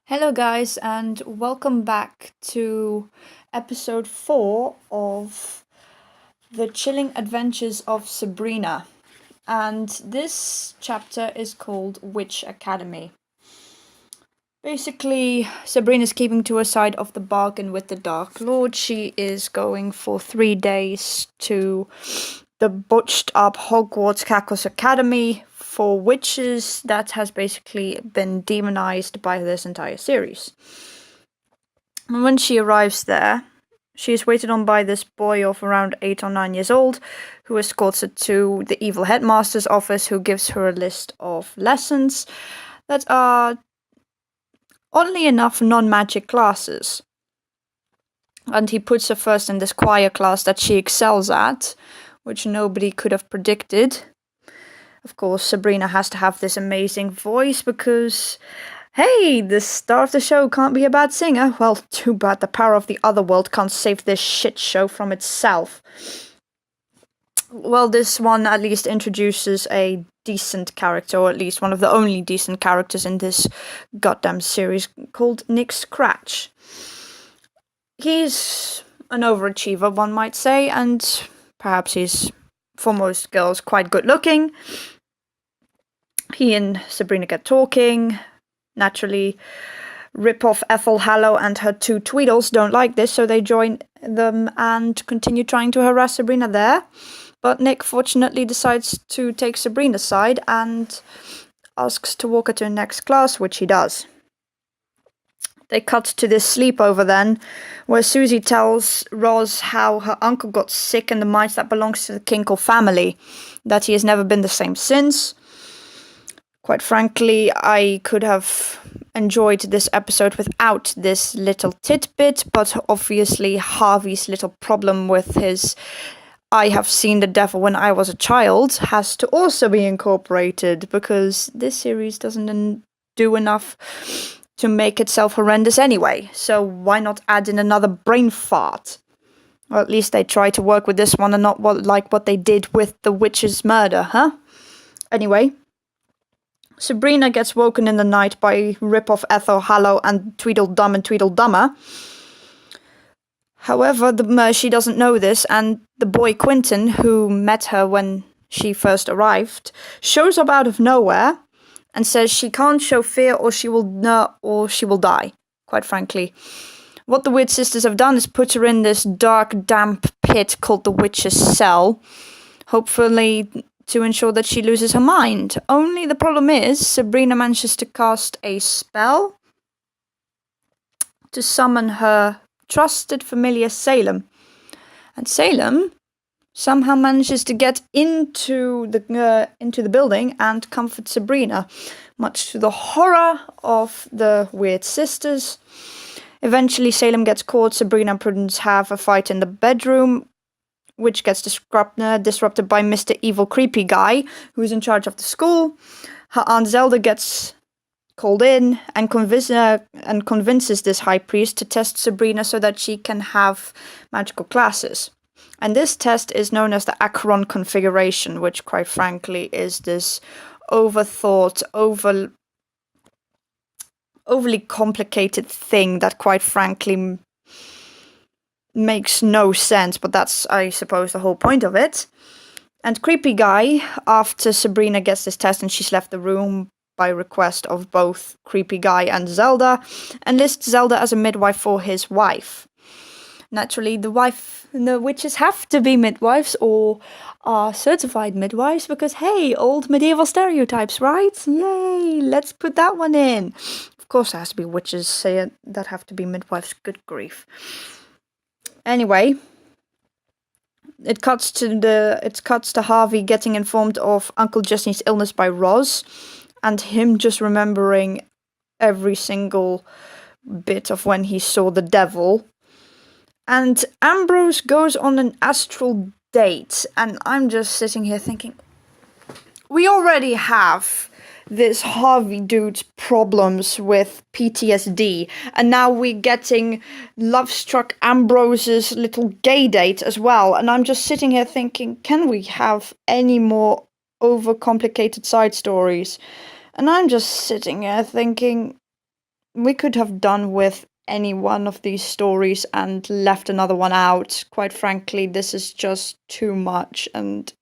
Hello, guys, and welcome back to episode 4 of The Chilling Adventures of Sabrina. And this chapter is called Witch Academy. Basically, Sabrina's keeping to her side of the bargain with the Dark Lord. She is going for 3 days to the botched up Hogwarts Kakos Academy for witches that has basically been demonized by this entire series. And when she arrives there, she is waited on by this boy of around 8 or 9 years old, who escorts her to the evil headmaster's office, who gives her a list of lessons that are, oddly enough, non-magic classes. And he puts her first in this choir class that she excels at, which nobody could have predicted. Of course, Sabrina has to have this amazing voice because, hey, the star of the show can't be a bad singer. Well, too bad the power of the other world can't save this shit show from itself. Well, this one at least introduces a decent character, or at least one of the only decent characters in this goddamn series, called Nick Scratch. He's an overachiever, one might say, and perhaps he's, for most girls, quite good looking. He and Sabrina get talking. Naturally, rip-off Ethel Hallow and her 2 Tweedles don't like this, so they join them and continue trying to harass Sabrina there. But Nick fortunately decides to take Sabrina's side and asks to walk her to the next class, which he does. They cut to this sleepover then, where Susie tells Roz how her uncle got sick in the mines that belongs to the Kinkle family, that he has never been the same since. Quite frankly, I could have enjoyed this episode without this little tidbit, but obviously Harvey's little problem with his I have seen the devil when I was a child has to also be incorporated, because this series doesn't do enough to make itself horrendous anyway, so why not add in another brain fart? Or at least they try to work with this one and not like what they did with the witch's murder, huh? Anyway, Sabrina gets woken in the night by rip-off Ethel Hallow and Tweedledum and Tweedledummer. However, she doesn't know this, and the boy Quentin, who met her when she first arrived, shows up out of nowhere and says she can't show fear or she will die, quite frankly. What the Weird Sisters have done is put her in this dark, damp pit called the Witch's Cell, hopefully to ensure that she loses her mind. Only the problem is, Sabrina manages to cast a spell to summon her trusted familiar Salem. And Salem somehow manages to get into the building and comfort Sabrina, much to the horror of the Weird Sisters. Eventually, Salem gets caught. Sabrina and Prudence have a fight in the bedroom, which gets disrupted by Mr. Evil Creepy Guy, who's in charge of the school. Her Aunt Zelda gets called in and convinces this high priest to test Sabrina so that she can have magical classes. And this test is known as the Acheron configuration, which quite frankly is this overthought, overly complicated thing that quite frankly makes no sense, but that's, I suppose, the whole point of it. And Creepy Guy, after Sabrina gets this test and she's left the room by request of both Creepy Guy and Zelda, enlists Zelda as a midwife for his wife. Naturally, the witches have to be midwives or are certified midwives because, hey, old medieval stereotypes, right? Yay, let's put that one in. Of course, there has to be witches that have to be midwives, good grief. Anyway, it cuts to Harvey getting informed of Uncle Jesse's illness by Roz, and him just remembering every single bit of when he saw the devil. And Ambrose goes on an astral date, and I'm just sitting here thinking, we already have this Harvey dude's problems with PTSD, and now we're getting love-struck Ambrose's little gay date as well, and I'm just sitting here thinking, can we have any more overcomplicated side stories? And I'm just sitting here thinking, we could have done with any one of these stories and left another one out. Quite frankly, this is just too much. And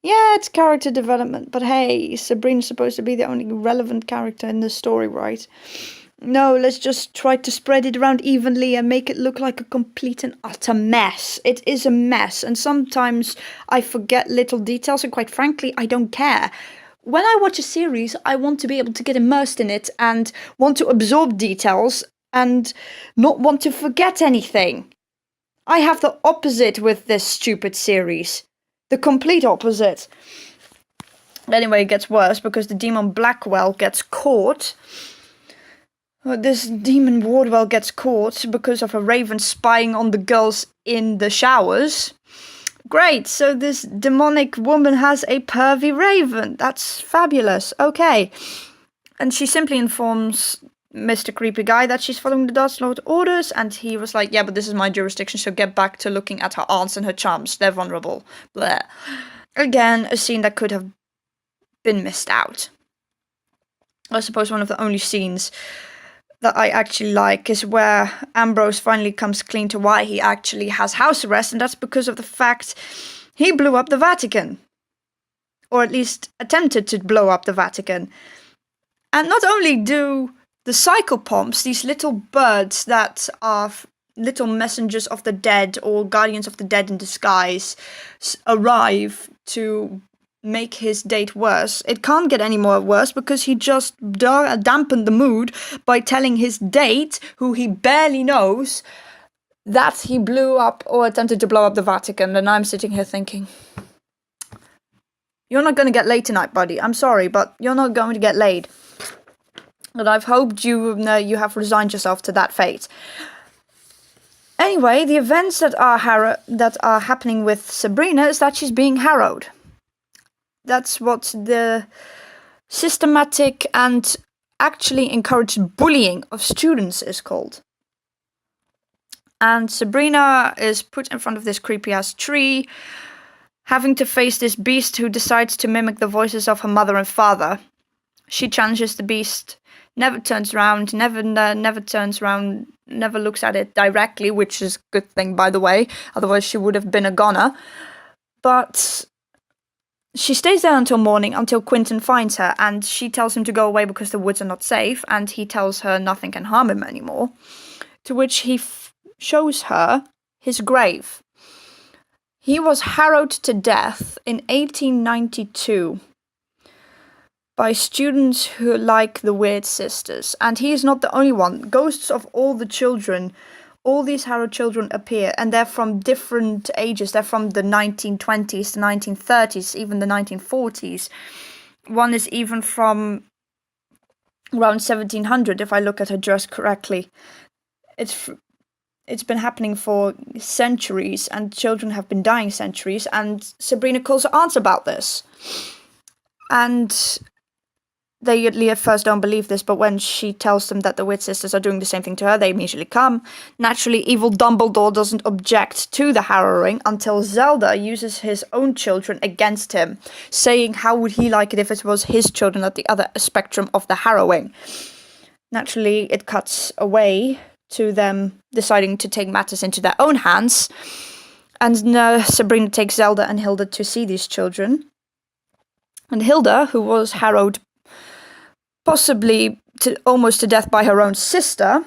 yeah, it's character development, but hey, Sabrina's supposed to be the only relevant character in the story, right? No, let's just try to spread it around evenly and make it look like a complete and utter mess. It is a mess, and sometimes I forget little details, and quite frankly, I don't care. When I watch a series, I want to be able to get immersed in it and want to absorb details and not want to forget anything. I have the opposite with this stupid series. The complete opposite. Anyway, it gets worse because the demon Blackwell gets caught. This demon Wardwell gets caught because of a raven spying on the girls in the showers. Great, so this demonic woman has a pervy raven. That's fabulous. Okay. And she simply informs Mr. Creepy Guy that she's following the Dust Lord orders, and he was like, yeah, but this is my jurisdiction, so get back to looking at her aunts and her chums. They're vulnerable. Blah. Again, a scene that could have been missed out. I suppose one of the only scenes that I actually like is where Ambrose finally comes clean to why he actually has house arrest, and that's because of the fact he blew up the Vatican. Or at least attempted to blow up the Vatican. And not only do the psychopomps, these little birds that are little messengers of the dead or guardians of the dead in disguise, arrive to make his date worse. It can't get any more worse because he just dampened the mood by telling his date, who he barely knows, that he blew up or attempted to blow up the Vatican. And I'm sitting here thinking, you're not going to get laid tonight, buddy. I'm sorry, but you're not going to get laid. And I've hoped you have resigned yourself to that fate. Anyway, the events that are happening with Sabrina is that she's being harrowed. That's what the systematic and actually encouraged bullying of students is called. And Sabrina is put in front of this creepy-ass tree, having to face this beast who decides to mimic the voices of her mother and father. She challenges the beast, never turns around, never looks at it directly, which is a good thing, by the way. Otherwise, she would have been a goner. But she stays there until morning, until Quentin finds her, and she tells him to go away because the woods are not safe, and he tells her nothing can harm him anymore. To which he shows her his grave. He was harrowed to death in 1892 by students who like the Weird Sisters, and he is not the only one. Ghosts of all the children, all these harrowed children appear, and they're from different ages. They're from the 1920s, the 1930s, even the 1940s. One is even from around 1700, if I look at her dress correctly. It's been happening for centuries, and children have been dying centuries, and Sabrina calls her aunts about this. And they at first don't believe this, but when she tells them that the Weird Sisters are doing the same thing to her, they immediately come. Naturally, evil Dumbledore doesn't object to the harrowing until Zelda uses his own children against him, saying how would he like it if it was his children at the other spectrum of the harrowing. Naturally, it cuts away to them deciding to take matters into their own hands, and Sabrina takes Zelda and Hilda to see these children. And Hilda, who was harrowed possibly almost to death by her own sister,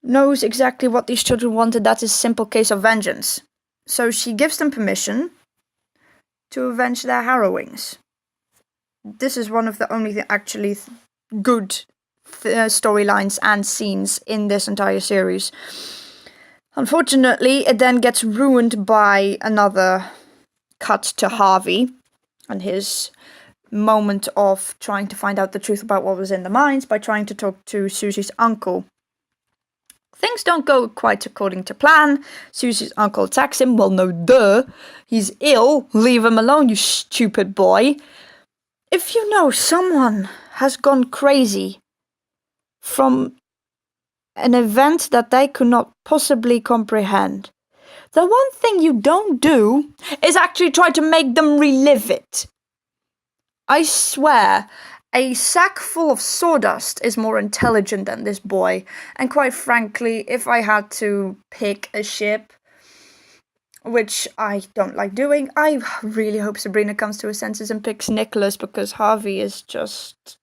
knows exactly what these children wanted. That is a simple case of vengeance. So she gives them permission to avenge their harrowings. This is one of the only actually good storylines and scenes in this entire series. Unfortunately, it then gets ruined by another cut to Harvey and his moment of trying to find out the truth about what was in the mines by trying to talk to Susie's uncle. Things don't go quite according to plan. Susie's uncle attacks him. Well, no, duh. He's ill. Leave him alone, you stupid boy. If you know someone has gone crazy from an event that they could not possibly comprehend, the one thing you don't do is actually try to make them relive it. I swear, A sack full of sawdust is more intelligent than this boy, and quite frankly, if I had to pick a ship, which I don't like doing, I really hope Sabrina comes to her senses and picks Nicholas, because Harvey is just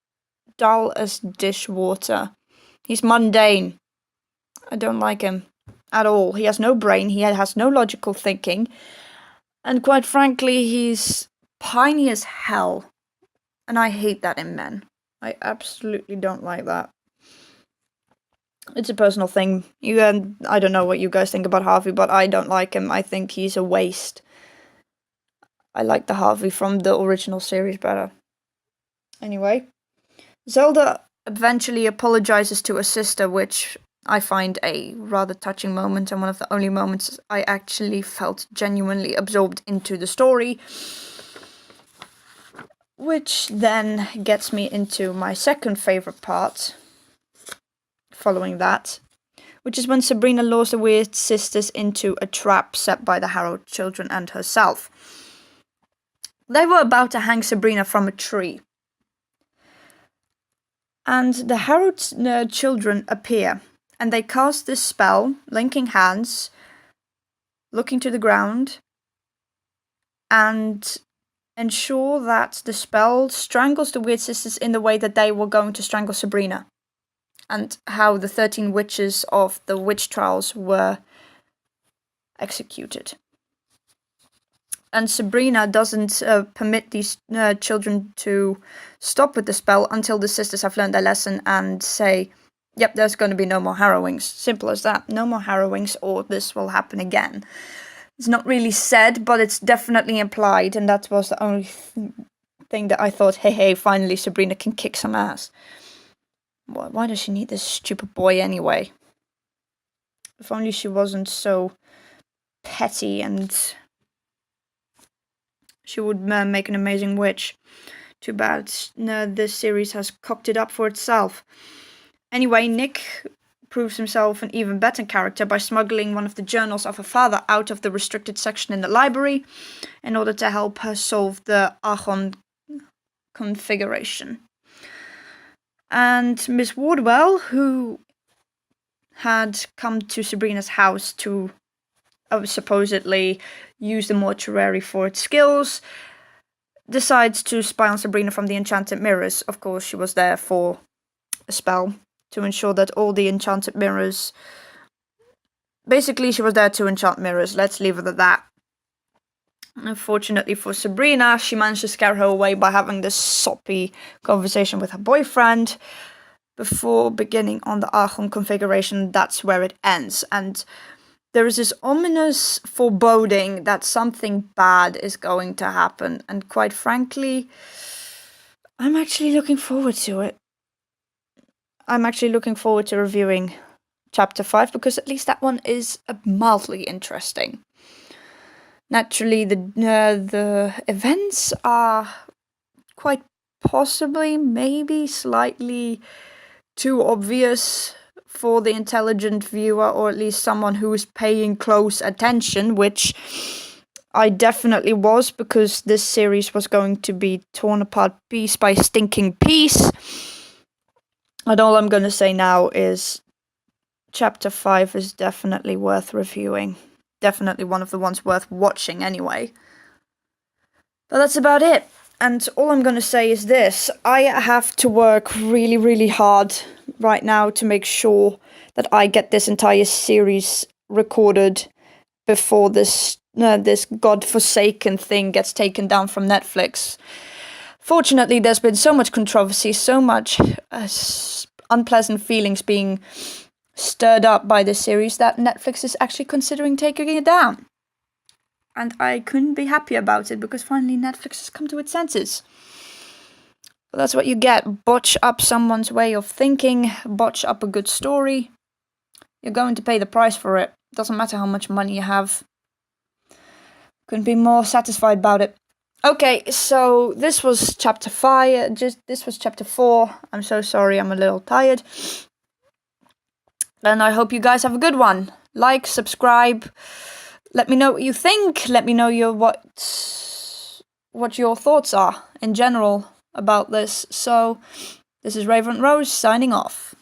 dull as dishwater. He's mundane. I don't like him at all. He has no brain, he has no logical thinking, and quite frankly, he's piney as hell. And I hate that in men. I absolutely don't like that. It's a personal thing. I don't know what you guys think about Harvey, but I don't like him. I think he's a waste. I like the Harvey from the original series better. Anyway, Zelda eventually apologizes to her sister, which I find a rather touching moment, and one of the only moments I actually felt genuinely absorbed into the story. Which then gets me into my second favorite part, following that, which is when Sabrina lures the Weird Sisters into a trap set by the Harrow children and herself. They were about to hang Sabrina from a tree, and the Harrow children appear, and they cast this spell, linking hands, looking to the ground, and ensure that the spell strangles the Weird Sisters in the way that they were going to strangle Sabrina, and how the 13 witches of the witch trials were executed. And Sabrina doesn't permit these children to stop with the spell until the sisters have learned their lesson and say, yep, there's going to be no more harrowings. Simple as that. No more harrowings, or this will happen again. It's not really said, but it's definitely implied, and that was the only thing that I thought, hey, finally Sabrina can kick some ass. Why does she need this stupid boy anyway? If only she wasn't so petty, and she would make an amazing witch. Too bad this series has cocked it up for itself. Anyway, Nick proves himself an even better character by smuggling one of the journals of her father out of the restricted section in the library in order to help her solve the Archon configuration. And Miss Wardwell, who had come to Sabrina's house to supposedly use the mortuary for its skills, decides to spy on Sabrina from the enchanted mirrors. Of course, she was there for a spell to ensure that all the enchanted mirrors... Basically, she was there to enchant mirrors. Let's leave it at that. Unfortunately for Sabrina, she managed to scare her away by having this soppy conversation with her boyfriend. Before beginning on the Archon configuration, that's where it ends. And there is this ominous foreboding that something bad is going to happen. And quite frankly, I'm actually looking forward to it. I'm actually looking forward to reviewing Chapter 5, because at least that one is mildly interesting. Naturally, the events are quite possibly, maybe slightly too obvious for the intelligent viewer, or at least someone who is paying close attention, which I definitely was, because this series was going to be torn apart piece by stinking piece. And all I'm going to say now is Chapter 5 is definitely worth reviewing. Definitely one of the ones worth watching anyway. But that's about it. And all I'm going to say is this. I have to work really, really hard right now to make sure that I get this entire series recorded before this godforsaken thing gets taken down from Netflix. Fortunately, there's been so much controversy, so much unpleasant feelings being stirred up by this series that Netflix is actually considering taking it down. And I couldn't be happy about it, because finally Netflix has come to its senses. But that's what you get. Botch up someone's way of thinking, botch up a good story. You're going to pay the price for it. Doesn't matter how much money you have. Couldn't be more satisfied about it. Okay, so this was Chapter 5. This was Chapter 4. I'm so sorry, I'm a little tired. And I hope you guys have a good one. Like, subscribe. Let me know what you think. Let me know what your thoughts are in general about this. So this is Raven Rose signing off.